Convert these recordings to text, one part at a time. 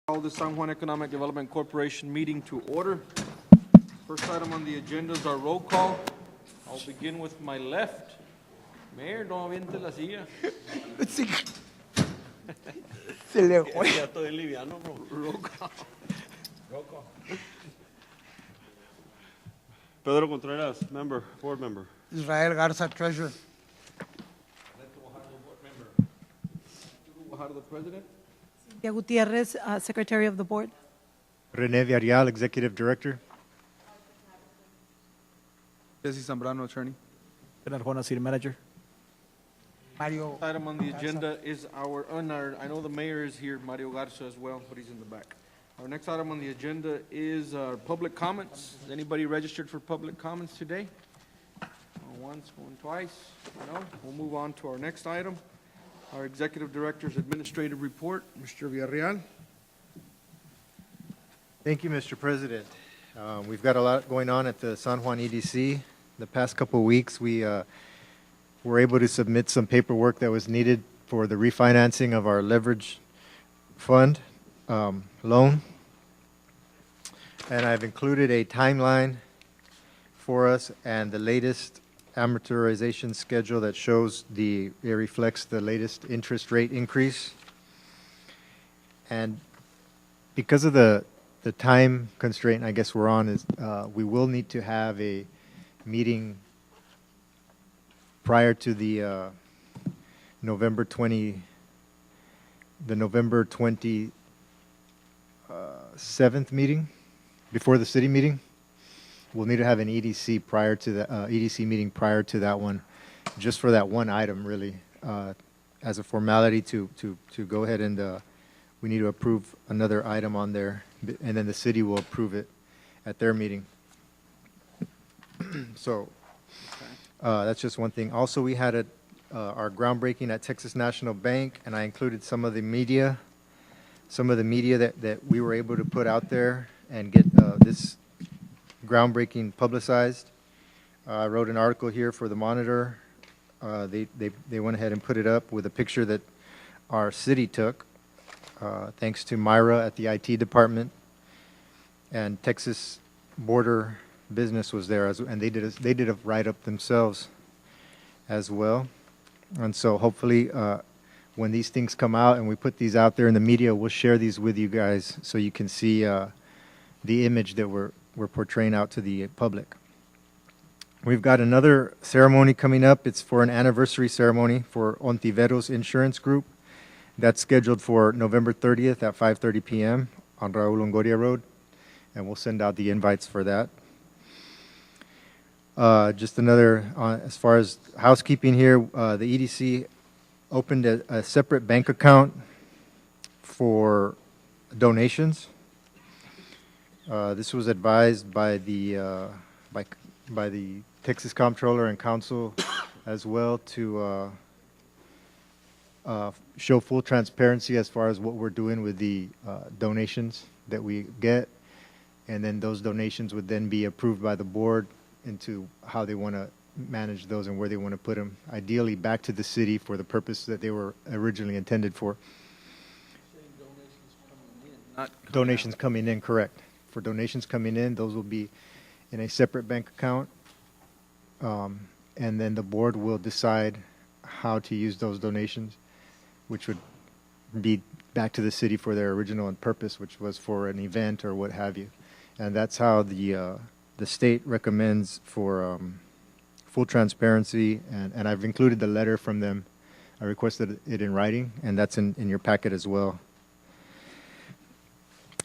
Call the San Juan Economic Development Corporation meeting to order. First item on the agenda is our roll call. I'll begin with my left. Mayor, no aviente la silla. Sí. Se le fue. Ya estoy liviano, bro. Roll call. Roll call. Pedro Contreras, member, board member. Israel Garza, treasurer. Guajardo, president. Cynthia Gutierrez, Secretary of the Board. René Villarreal, Executive Director. Jesse Zambrano, attorney. Bernard Juana, City Manager. Mario. Item on the agenda is I know the mayor is here, Mario Garza as well, but he's in the back. Our next item on the agenda is our public comments. Is anybody registered for public comments today? Going once, going twice? No? We'll move on to our next item. Our Executive Director's Administrative Report, Mr. Villarreal. Thank you, Mr. President. We've got a lot going on at the San Juan EDC. The past couple of weeks, we were able to submit some paperwork that was needed for the refinancing of our leverage fund loan. And I've included a timeline for us and the latest amortization schedule that shows it reflects the latest interest rate increase. And because of the time constraint I guess we're on is we will need to have a meeting prior to the November 27th meeting, before the city meeting. We'll need to have an EDC prior to the EDC meeting prior to that one, just for that one item, really, as a formality to go ahead and we need to approve another item on there, and then the city will approve it at their meeting. So that's just one thing. Also, we had our groundbreaking at Texas National Bank, and I included some of the media that we were able to put out there and get this groundbreaking publicized. I wrote an article here for the Monitor. They went ahead and put it up with a picture that our city took, thanks to Myra at the IT department, and Texas Border Business was there, and they did a write-up themselves as well. And so hopefully when these things come out and we put these out there in the media, we'll share these with you guys so you can see the image that we're portraying out to the public. We've got another ceremony coming up. It's for an anniversary ceremony for Ontiveros Insurance Group. That's scheduled for November 30th at 5:30 p.m. on Raul Longoria Road, and we'll send out the invites for that. Just another, as far as housekeeping here, the EDC opened a separate bank account for donations. This was advised by the Texas Comptroller and Council as well to show full transparency as far as what we're doing with the donations that we get, and then those donations would then be approved by the board into how they want to manage those and where they want to put them, ideally back to the city for the purpose that they were originally intended for. Donations coming in, correct. For donations coming in, those will be in a separate bank account, and then the board will decide how to use those donations, which would be back to the city for their original purpose, which was for an event or what have you. And that's how the state recommends for full transparency, and I've included the letter from them. I requested it in writing, and that's in your packet as well.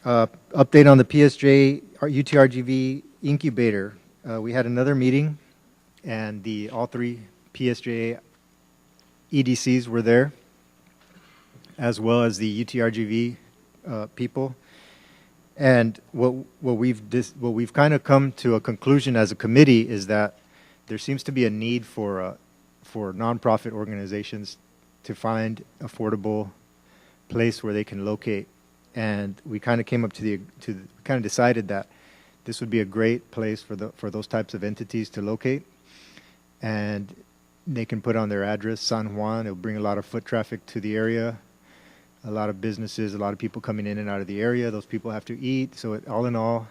Update on the PSJ UTRGV incubator. We had another meeting, and all three PSJ EDCs were there, as well as the UTRGV people. And what we've kind of come to a conclusion as a committee is that there seems to be a need for nonprofit organizations to find affordable place where they can locate. And we kind of came up kind of decided that this would be a great place for those types of entities to locate, and they can put on their address San Juan. It'll bring a lot of foot traffic to the area. a lot of businesses, a lot of people coming in and out of the area. Those people have to eat. So all in all,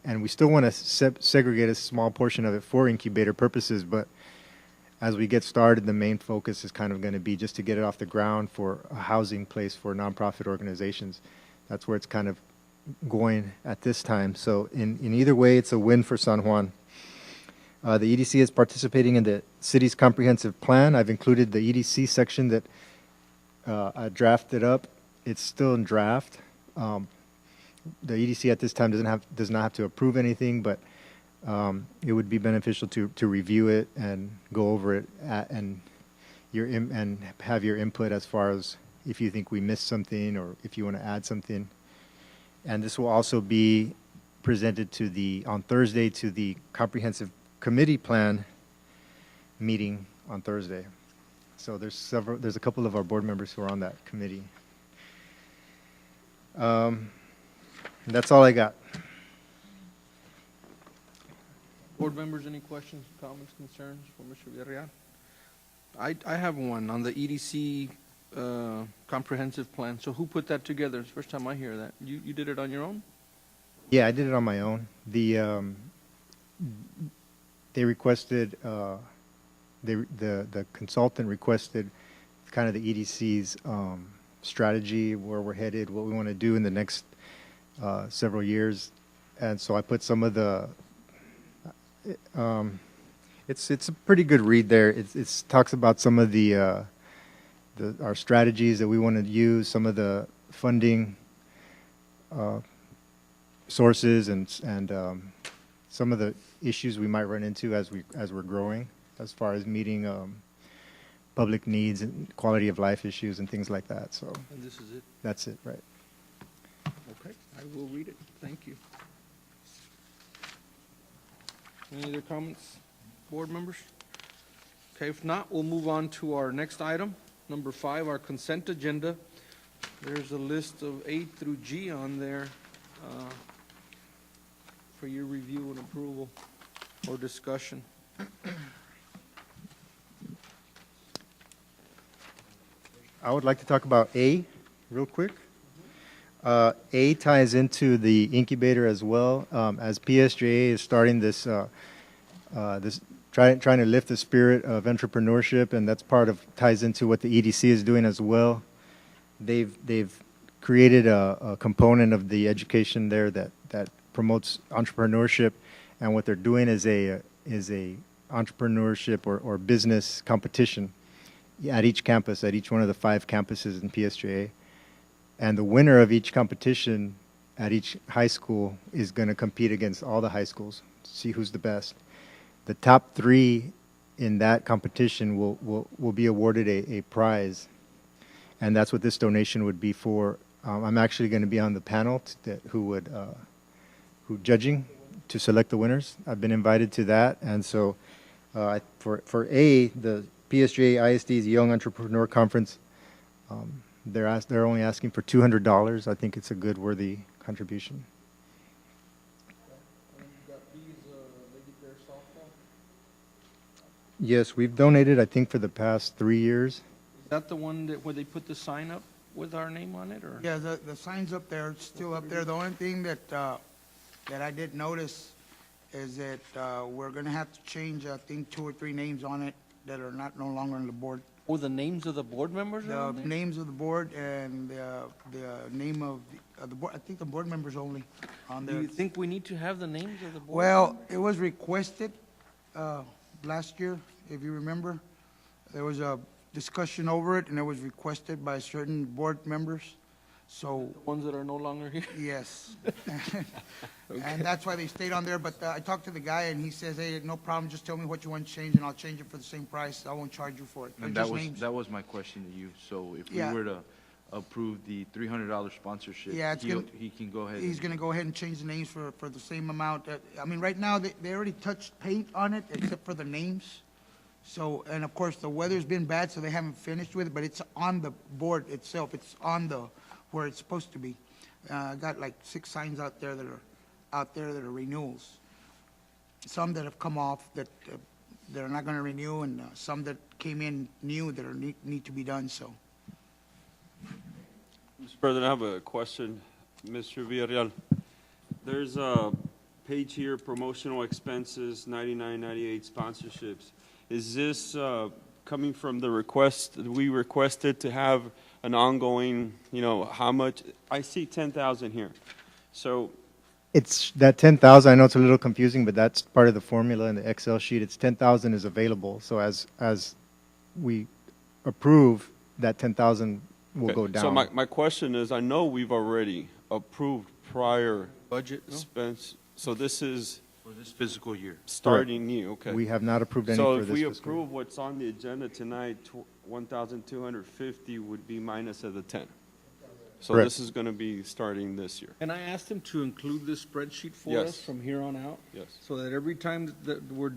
and we still want to segregate a small portion of it for incubator purposes, but as we get started, the main focus is kind of going to be just to get it off the ground for a housing place for nonprofit organizations. That's where it's kind of going at this time. So in either way, it's a win for San Juan. The EDC is participating in the city's comprehensive plan. I've included the EDC section that I drafted up. It's still in draft. The EDC at this time does not have to approve anything, but it would be beneficial to review it and go over it and have your input as far as if you think we missed something or if you want to add something. And this will also be presented on Thursday to the comprehensive committee plan meeting on Thursday. So there's a couple of our board members who are on that committee. That's all I got. Board members, any questions, comments, concerns for Mr. Villarreal? I have one on the EDC comprehensive plan. So who put that together? It's the first time I hear that. You did it on your own? Yeah, I did it on my own. They requested, the consultant requested kind of the EDC's strategy, where we're headed, what we want to do in the next several years. And so I put some of it's a pretty good read there. It talks about some of our strategies that we want to use, some of the funding sources, and some of the issues we might run into as we're growing, as far as meeting public needs and quality of life issues and things like that. So And this is it? that's it, right? Okay, I will read it. Thank you. Any other comments, board members? Okay, if not, we'll move on to our next item, number 5, our consent agenda. There's a list of A through G on there for your review and approval or discussion. I would like to talk about A real quick. A ties into the incubator as well, as PSJA is starting this trying to lift the spirit of entrepreneurship, and that's ties into what the EDC is doing as well. They've created a component of the education there that promotes entrepreneurship, and what they're doing is a entrepreneurship or business competition at each campus, at each one of the 5 campuses in PSJA. And the winner of each competition at each high school is going to compete against all the high schools, see who's the best. The top 3 in that competition will be awarded a prize, and that's what this donation would be for. I'm actually going to be on the panel who judging to select the winners. I've been invited to that, and so for A, the PSJA ISD's Young Entrepreneur Conference, they're only asking for $200. I think it's a good, worthy contribution. Yes, we've donated, I think, for the past 3 years. Is that the one where they put the sign up with our name on it, or? Yeah, the sign's up there, it's still up there. The only thing that I did notice is that we're gonna have to change, I think, 2 or 3 names on it that are no longer on the board. Oh, the names of the board members are The on there? names of the board and the name of the board, I think the board members only on Do there. you think we need to have the names of the board? Well, it was requested last year, if you remember. There was a discussion over it, and it was requested by certain board members. So, Ones that are no longer here? yes. And that's why they stayed on there, but I talked to the guy, and he says, hey, no problem, just tell me what you want to change, and I'll change it for the same price. I won't charge you for it. They're And just names. that was my question to you. So if we Yeah. were to approve the $300 sponsorship, Yeah, it's gonna- he can go ahead. He's gonna go ahead and change the names for the same amount. I mean, right now, they already touched paint on it, except for the names. So, and of course, the weather's been bad, so they haven't finished with it, but it's on the board itself. It's on where it's supposed to be. I got like 6 signs out there that are renewals. Some that have come off that are not gonna renew, and some that came in new that need to be done, so. Mr. President, I have a question. Mr. Villarreal, there's a page here, promotional expenses, 9998 sponsorships. Is this coming from the request, we requested to have an ongoing, how much? I see 10,000 here. So, It's that 10,000, I know it's a little confusing, but that's part of the formula in the Excel sheet. It's 10,000 is available. So as we approve, that 10,000 will go okay, down. so my question is, I know we've already approved prior Budget, no? expense, so this is For this fiscal year. starting new, okay. We have not approved any So for if this we fiscal year. approve what's on the agenda tonight, 1,250 would be minus of the 10. So Correct. this is going to be starting this year. And I asked him to include this spreadsheet for Yes. us from here on out. Yes. So that every time that we're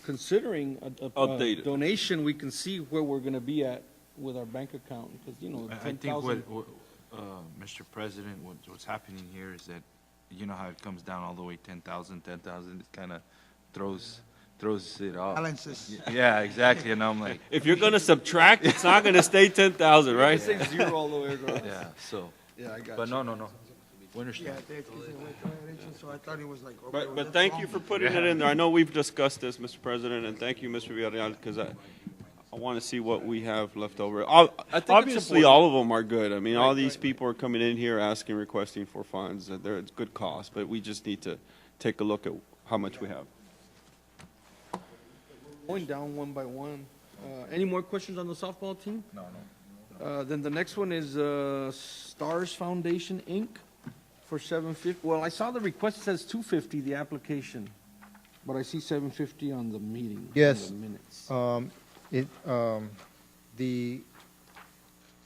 considering a Updated. donation, we can see where we're gonna be at with our bank account, because, I think 10,000. Mr. President, what's happening here is that, you know how it comes down all the way 10,000, it kind of throws it off. Balances. Yeah, exactly, and I'm like, If you're going to subtract, it's not going to stay 10,000, right? Say zero all the way across. yeah, so, Yeah, I got but you. no. We Yeah, understand. so I thought it was like. But thank you for putting it in there. I know we've discussed this, Mr. President, and thank you, Mr. Villarreal, because I want to see what we have left over. it's Obviously, important. all of them are good. I mean, all Right, these right. people are coming in here asking, requesting for funds, and they're, it's good cost, but we just need to take a look at how much we have. Going down one by one. Any more questions on the softball team? No. Then the next one is Stars Foundation, Inc. for $750. Well, I saw the request says $250, the application, but I see $750 on the meeting. Yes. On the minutes. The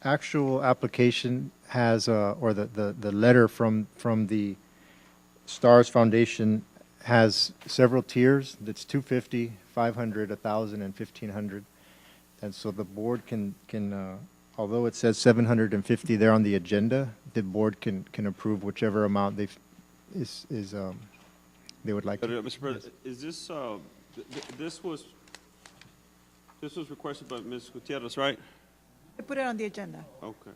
actual application has, or the letter from the Stars Foundation has several tiers. That's 250, 500, 1,000, and 1,500. And so the board can, although it says 750 there on the agenda, the board can approve whichever amount they would like But, to. Mr. President, is this, this was requested by Ms. Gutierrez, right? I put it on the agenda. Okay.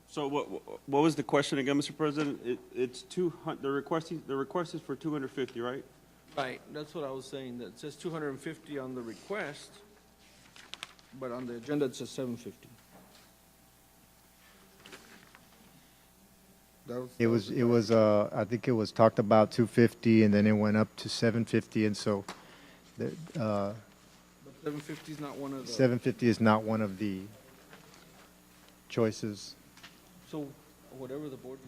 So what was the question again, Mr. President? It's the request is for 250, right? Right, that's what I was saying, that it says 250 on the request, but on the agenda it says 750. It was, I think it was talked about 250, and then it went up to 750, and so, But 750 is not one of the, 750 is not one of the choices. so whatever the board.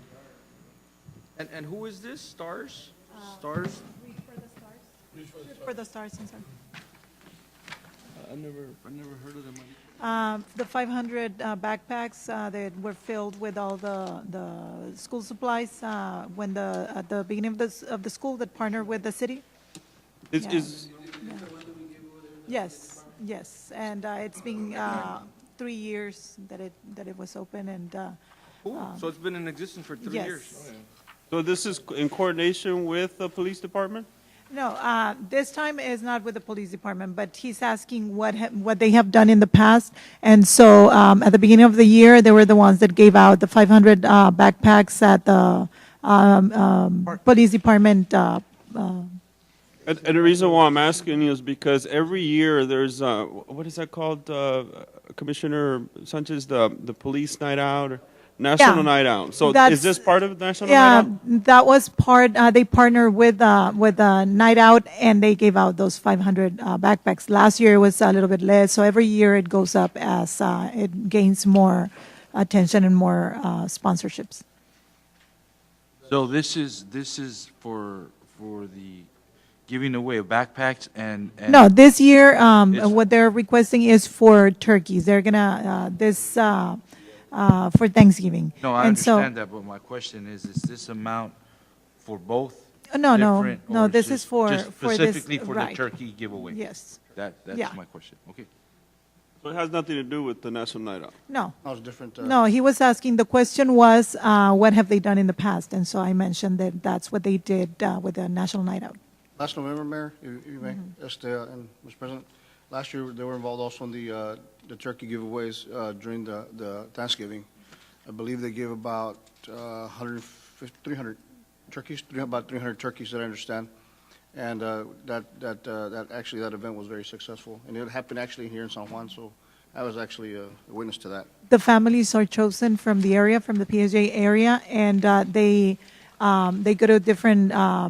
And who is this, Stars? Stars? For the stars, I'm sorry. I never heard of them. The 500 backpacks that were filled with all the school supplies at the beginning of the school that partnered with the city. Is Yes, and it's been 3 years that it was open, and Cool, so it's been in existence for 3 years. yes. so this is in coordination with the police department? No, this time is not with the police department, but he's asking what they have done in the past. And so at the beginning of the year, they were the ones that gave out the 500 backpacks at the police department. And the reason why I'm asking is because every year there's, what is that called, Commissioner Sanchez, the police night out, or National Yeah. Night Out? So That's- is this part of National Yeah, Night Out? that was part, they partnered with Night Out, and they gave out those 500 backpacks. Last year it was a little bit less, so every year it goes up as it gains more attention and more sponsorships. So this is for the giving away of backpacks and. No, this year, It's- what they're requesting is for turkeys. They're gonna, for Thanksgiving. No, I And so- understand that, but my question is this amount for both? No, different, no, or this just- is for just this, specifically for the right. turkey giveaway? Yes, That's Yeah. my question. Okay. So it has nothing to do with the National Night Out? no. That was different. No, he was asking, the question was, what have they done in the past? And so I mentioned that that's what they did with the National Night Out. Last November, Mayor, if you may, and Mr. President, last year, they were involved also in the the turkey giveaways during the Thanksgiving. I believe they give about 300 turkeys, about 300 turkeys that I understand. And that event was very successful. And it happened actually here in San Juan, so I was actually a witness to that. The families are chosen from the area, from the PSJ area, and they go to different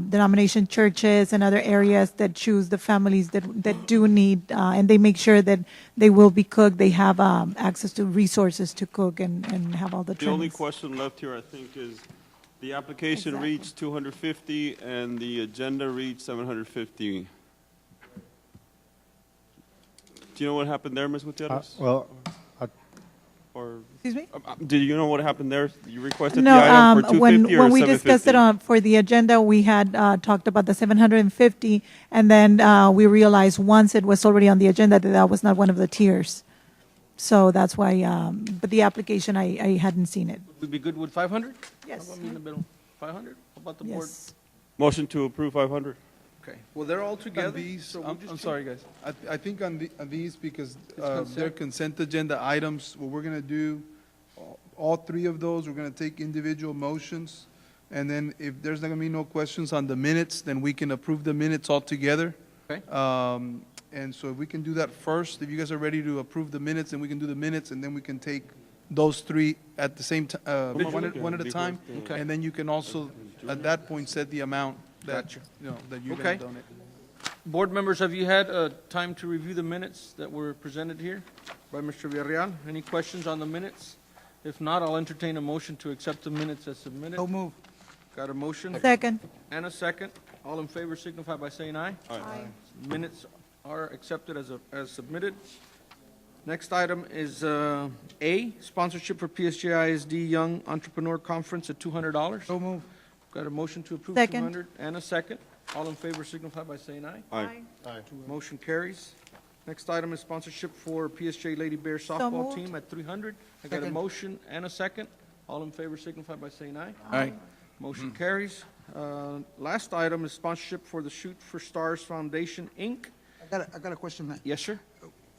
denomination churches and other areas that choose the families that do need, and they make sure that they will be cooked. They have access to resources to cook and have all the The only trainings. question left here, I think, is the application Exactly. reached 250 and the agenda reached 750. Do you know what happened there, Ms. Gutierrez? Well, Or, Excuse me? do you know what happened there? You requested the No, item for 250 or when we discussed it 750? for the agenda, we had talked about the 750, and then we realized once it was already on the agenda that that was not one of the tiers. So that's why, but the application, I hadn't seen it. We'd be good with 500? Yes. How about me in the middle? 500? How about the board? Yes. Motion to approve 500. Okay, well, they're all On together. these, so we'll just I'm keep- sorry, guys. I think on these, because consent. they're consent agenda items, what we're going to do, all three of those, we're going to take individual motions, and then if there's not going to be no questions on the minutes, then we can approve the minutes all together. Okay. And so if we can do that first, if you guys are ready to approve the minutes, then we can do the minutes, and then we can take those three at the same time, one at a time. Okay. And then you can also, at that point, set the amount that, Gotcha. that you're Okay. going to donate. Board members, have you had time to review the minutes that were presented here by Mr. Villarreal? Any questions on the minutes? If not, I'll entertain a motion to accept the minutes as submitted. So move. Got a motion Second. and a second. All in favor signify by saying aye. Aye. Minutes are accepted as submitted. Next item is A, sponsorship for PSJ ISD Young Entrepreneur Conference at $200. So move. Got a motion to approve Second. 200 and a second. All in favor signify by saying aye. Aye. Motion carries. Next item is sponsorship for PSJ Lady Bear softball moved. team at 300. I got a Second. motion and a second. All in favor signify by saying aye. Aye. Motion carries. Last item is sponsorship for the Shoot for Stars Foundation, Inc. I got a question, man. Yes, sir?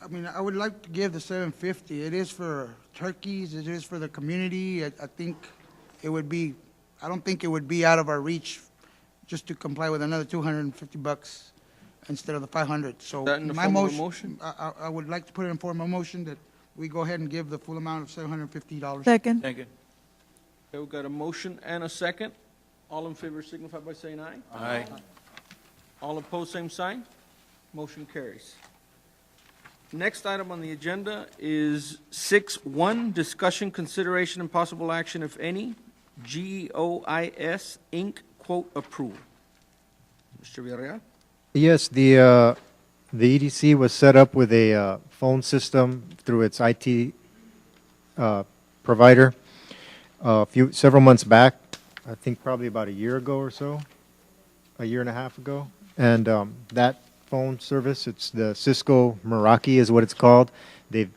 I mean, I would like to give the 750. It is for turkeys, it is for the community. I think it would be, I don't think it would be out of our reach just to comply with another $250 instead of the 500. So That in the my form of a motion, motion? I would like to put it in form of motion that we go ahead and give the full amount of $750. Second. Okay, we've got a motion and a second. All in favor signify by saying aye. Aye. All opposed, same sign. Motion carries. Next item on the agenda is 6.1, discussion, consideration, and possible action, if any, GOIS Inc. quote approval. Mr. Villarreal? yes, the EDC was set up with a phone system through its IT provider several months back. I think probably about a year ago or so, a year and a half ago. And that phone service, it's the Cisco Meraki is what it's called. They've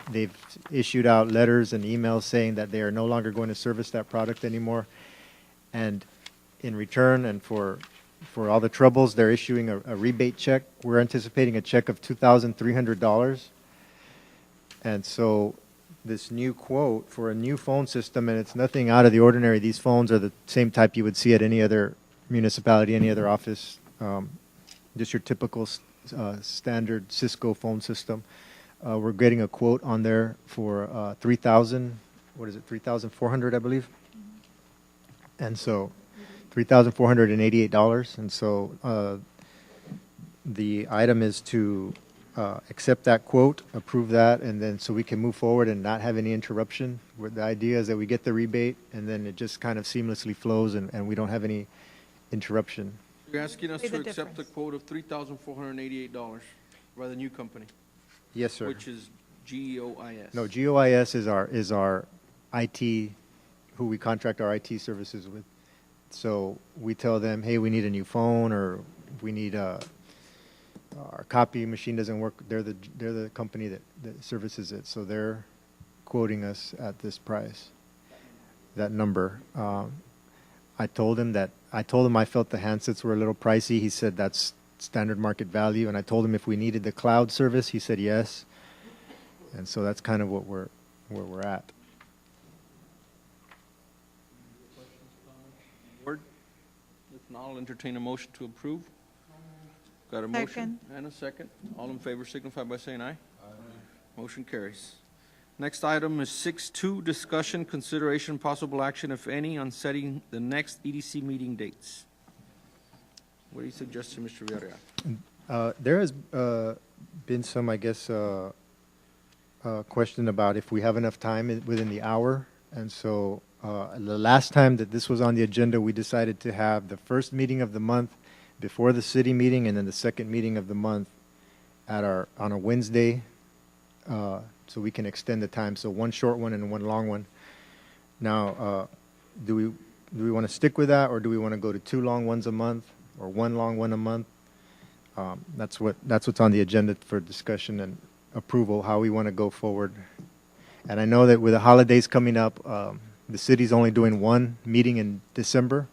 issued out letters and emails saying that they are no longer going to service that product anymore. And in return and for all the troubles, they're issuing a rebate check. We're anticipating a check of $2,300. And so this new quote for a new phone system, and it's nothing out of the ordinary. These phones are the same type you would see at any other municipality, any other office, just your typical standard Cisco phone system. We're getting a quote on there for 3,000, what is it, 3,400, I believe? And so $3,488. And so the item is to accept that quote, approve that, and then so we can move forward and not have any interruption. The idea is that we get the rebate, and then it just kind of seamlessly flows, and we don't have any interruption. You're asking us Pay to the accept the difference. quote of $3,488 by the new company, Yes, sir. which is GOIS. No, GOIS is our IT, who we contract our IT services with. So we tell them, hey, we need a new phone, or we need our copy machine doesn't work. They're the company that services it. So they're quoting us at this price, that number. I told him I felt the handsets were a little pricey. He said that's standard market value. And I told him if we needed the cloud service, he said yes. And so that's kind of where we're at. Board? If not, I'll entertain a motion to approve. Got a motion Second. and a second. All in favor signify by saying aye. Motion carries. Next item is 6.2, discussion, consideration, possible action, if any, on setting the next EDC meeting dates. What do you suggest, Mr. Villarreal? There has been some, I guess, question about if we have enough time within the hour. And so the last time that this was on the agenda, we decided to have the first meeting of the month before the city meeting, and then the second meeting of the month on a Wednesday, so we can extend the time. So one short one and one long one. Now, do we want to stick with that, or do we want to go to 2 long ones a month, or 1 long one a month? That's what's on the agenda for discussion and approval, how we want to go forward. And I know that with the holidays coming up, the city's only doing 1 meeting in December.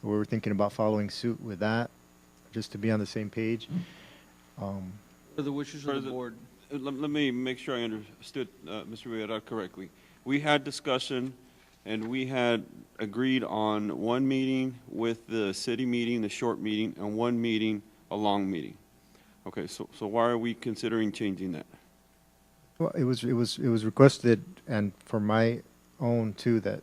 We're thinking about following suit with that, just to be on the same page. For the wishes of the board. Let me make sure I understood Mr. Villarreal correctly. We had discussion, and we had agreed on 1 meeting with the city meeting, the short meeting, and 1 meeting, a long meeting. Okay, so why are we considering changing that? Well, it was requested, and for my own too, that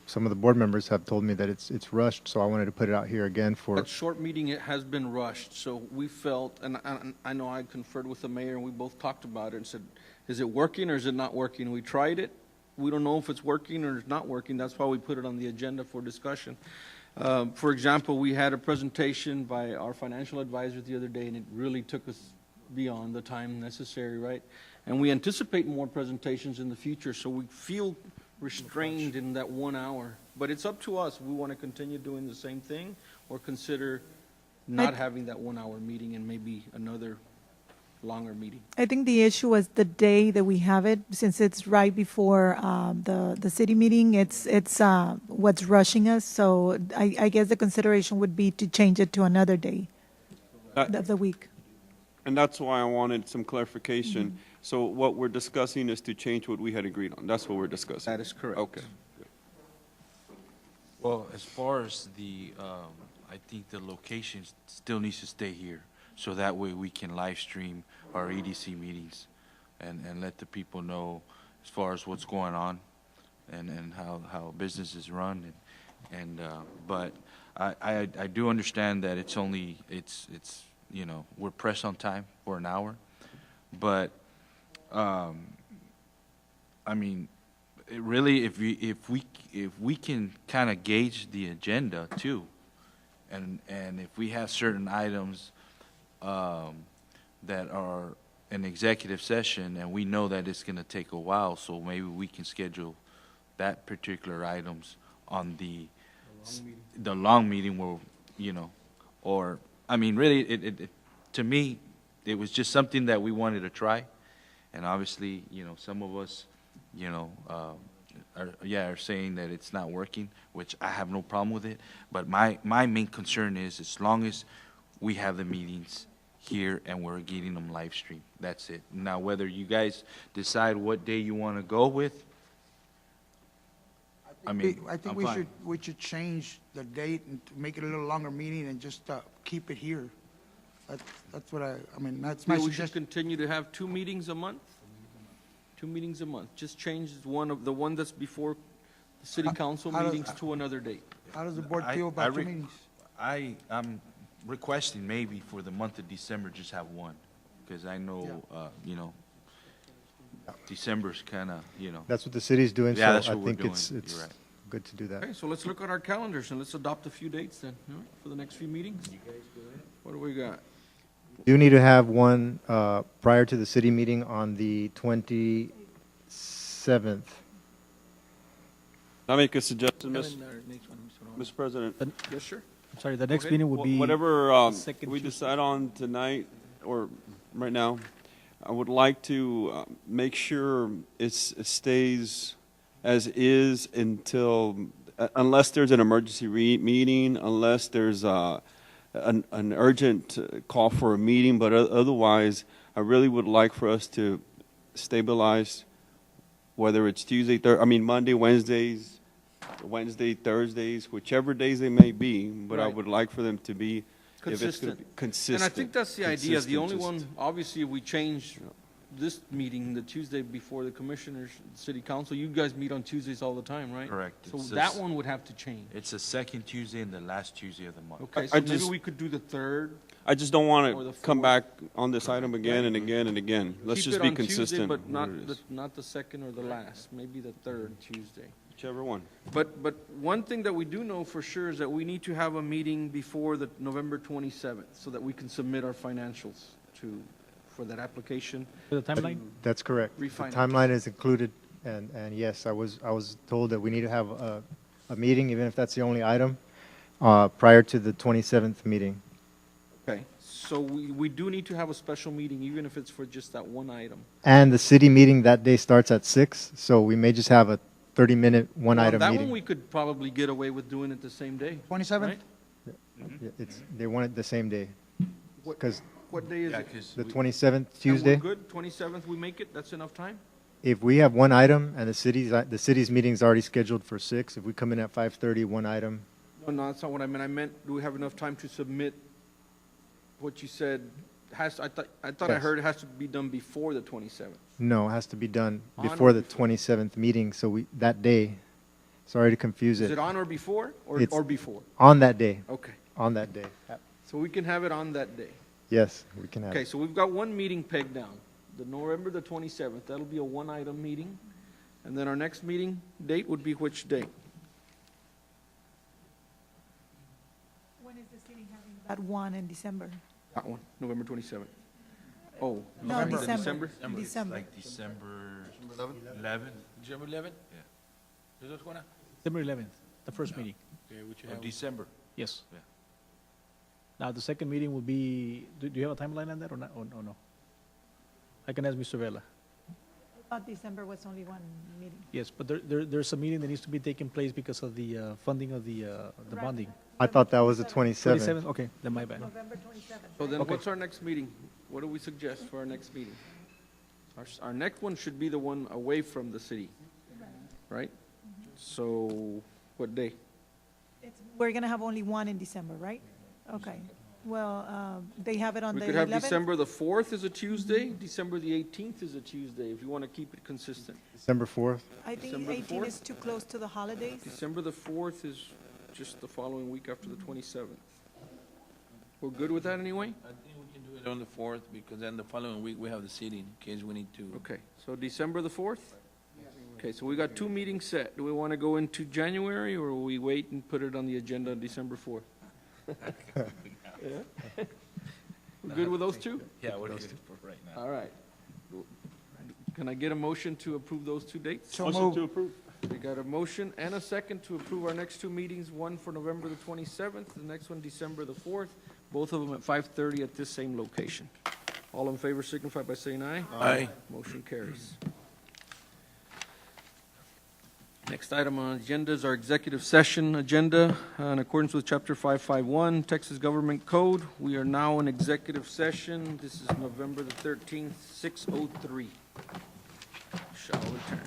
some of the board members have told me that it's rushed, so I wanted to put it out here again for. That short meeting, it has been rushed, so we felt, and I know I conferred with the mayor, and we both talked about it and said, is it working or is it not working? We tried it. We don't know if it's working or it's not working. That's why we put it on the agenda for discussion. For example, we had a presentation by our financial advisor the other day, and it really took us beyond the time necessary, right? And we anticipate more presentations in the future, so we feel restrained in that 1 hour. But it's up to us. We want to continue doing the same thing or consider not having that 1 hour meeting and maybe another longer meeting. I think the issue was the day that we have it, since it's right before the city meeting. It's what's rushing us. So I guess the consideration would be to change it to another day of the week. And that's why I wanted some clarification. So what we're discussing is to change what we had agreed on. That's what we're discussing. That is correct. Okay. Well, as far as I think the location still needs to stay here, so that way we can live stream our EDC meetings and let the people know as far as what's going on and how business is run. But I do understand that it's we're pressed on time for an hour, but I mean, it really, if we can kind of gauge the agenda too, and if we have certain items that are an executive session, and we know that it's going to take a while, so maybe we can schedule that particular items on the long meeting where, or, I mean, really, it to me, it was just something that we wanted to try. And obviously, some of us, are saying that it's not working, which I have no problem with it. But my main concern is, as long as we have the meetings here and we're getting them live stream, that's it. Now, whether you guys decide what day you want to go with, I think I'm fine. we should change the date and to make it a little longer meeting and just keep it here. That's what that's my We should suggestion. continue to have 2 meetings a month? 2 meetings a month. Just change the one that's before the city council how does- meetings to another date. How does the board feel about 2 meetings? I'm requesting maybe for the month of December, just have 1, because I know, December's kind of, That's what the city's doing, Yeah, so that's I what we're think doing. it's You're right. good to do that. Okay, so let's look at our calendars and let's adopt a few dates then, for the next few meetings. What do we got? You need to have one prior to the city meeting on the 27th. Can I make a suggestion, Mr. President? Yes, sir. I'm sorry, the next Okay. meeting would be. Whatever second we Tuesday. decide on tonight or right now, I would like to make sure it stays as is until, unless there's an emergency meeting, unless there's an urgent call for a meeting, but otherwise, I really would like for us to stabilize, whether it's Monday, Wednesday, Thursdays, whichever days they may be, but I Right. would like for them to be, if it's going to be consistent. And I think that's the idea. The only Consistent, one, obviously, if we change this meeting, the Tuesday before the commissioners, city council, you guys meet on Tuesdays all the time, right? Correct. So It's that this- one would have to change. It's the second Tuesday and the last Tuesday of the month. Okay, I so maybe just- we could do the third. I just don't want Or the to come fourth. back on this item again and again and again. Let's Keep just it be on Tuesday, consistent. but not what it the, is. not the second or the last, maybe the third Tuesday. Whichever one. But one thing that we do know for sure is that we need to have a meeting before the November 27th so that we can submit our financials for that application. With the timeline? That's correct. The Refinance. timeline is included, and yes, I was told that we need to have a meeting, even if that's the only item, prior to the 27th meeting. Okay, so we do need to have a special meeting, even if it's for just that one item. And the city meeting that day starts at 6, so we may just have a 30-minute, one-item That one, meeting. we could probably get away with doing it the same day. 27th? Right? Yeah, they want it the same day, What- because What day is Yeah, it? 'cause the we- 27th, And Tuesday, we're good, 27th, we make it, that's enough time? if we have one item and the city's meeting's already scheduled for 6, if we come in at 5:30, one item, No, that's not what I meant. I meant, do we have enough time to submit what you said I thought I Yes. heard it has to be done before the 27th. no, it has to be done On or before the before? 27th meeting, so that day, sorry to confuse Is it it, on or before, It's- or before? on that day, Okay, on that day. so we can have it on that day. Yes, we can have Okay, it. so we've got one meeting pegged down, the November the 27th. That'll be a one-item meeting. And then our next meeting date would be which date? When is the city having that one in December? That one, November 27th. Oh, No, November, December. December? It's December. like December 11th December 11th? Yeah. Is that Juana? December 11th, the first meeting. Okay, which you of have? December. Yes. Yeah. Now, the second meeting will be, do you have a timeline on that or not, or no? I can ask Mr. Vela. I thought December was only one meeting. Yes, but there's a meeting that needs to be taking place because of the funding of the Right. bonding. I thought that was the 27th. 27th, okay, then my bad. November 27th. So then Okay. what's our next meeting? What do we suggest for our next meeting? Our next one should be the one away from the city, right? So, what day? We're going to have only one in December, right? Okay. Well, they have it on We the could have 11th? December the 4th is a Tuesday, December the 18th is a Tuesday, if you want to keep it consistent. December 4th. I think December the 18 4th? is too close to the holidays. December the 4th is just the following week after the 27th. We're good with that anyway? I think we can do it on the 4th, because then the following week we have the seating, in case we need to. Okay, so December the 4th? Okay, so we got two meetings set. Do we want to go into January, or will we wait and put it on the agenda on December 4th? Yeah? We're good with those two? Yeah, we're good for right now. All right. Can I get a motion to approve those two dates? So Motion moved. to approve. We got a motion and a second to approve our next two meetings, one for November the 27th, the next one December the 4th, both of them at 5:30 at this same location. All in favor signify by saying aye. Aye. Motion carries. Next item on the agenda is our executive session agenda. In accordance with Chapter 551, Texas Government Code, we are now in executive session. This is November the 13th, 6:03. Shall return.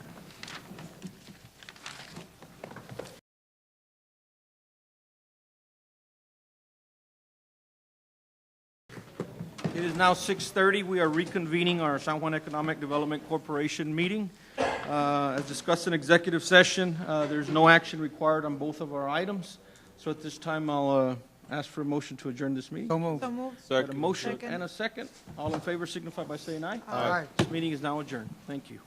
It is now 6:30. We are reconvening our San Juan Economic Development Corporation meeting. As discussed in executive session, there's no action required on both of our items. So at this time, I'll ask for a motion to adjourn this meeting. So moved. So moved. Got a motion Second. and a second. All in favor signify by saying aye. Aye. This meeting is now adjourned. Thank you.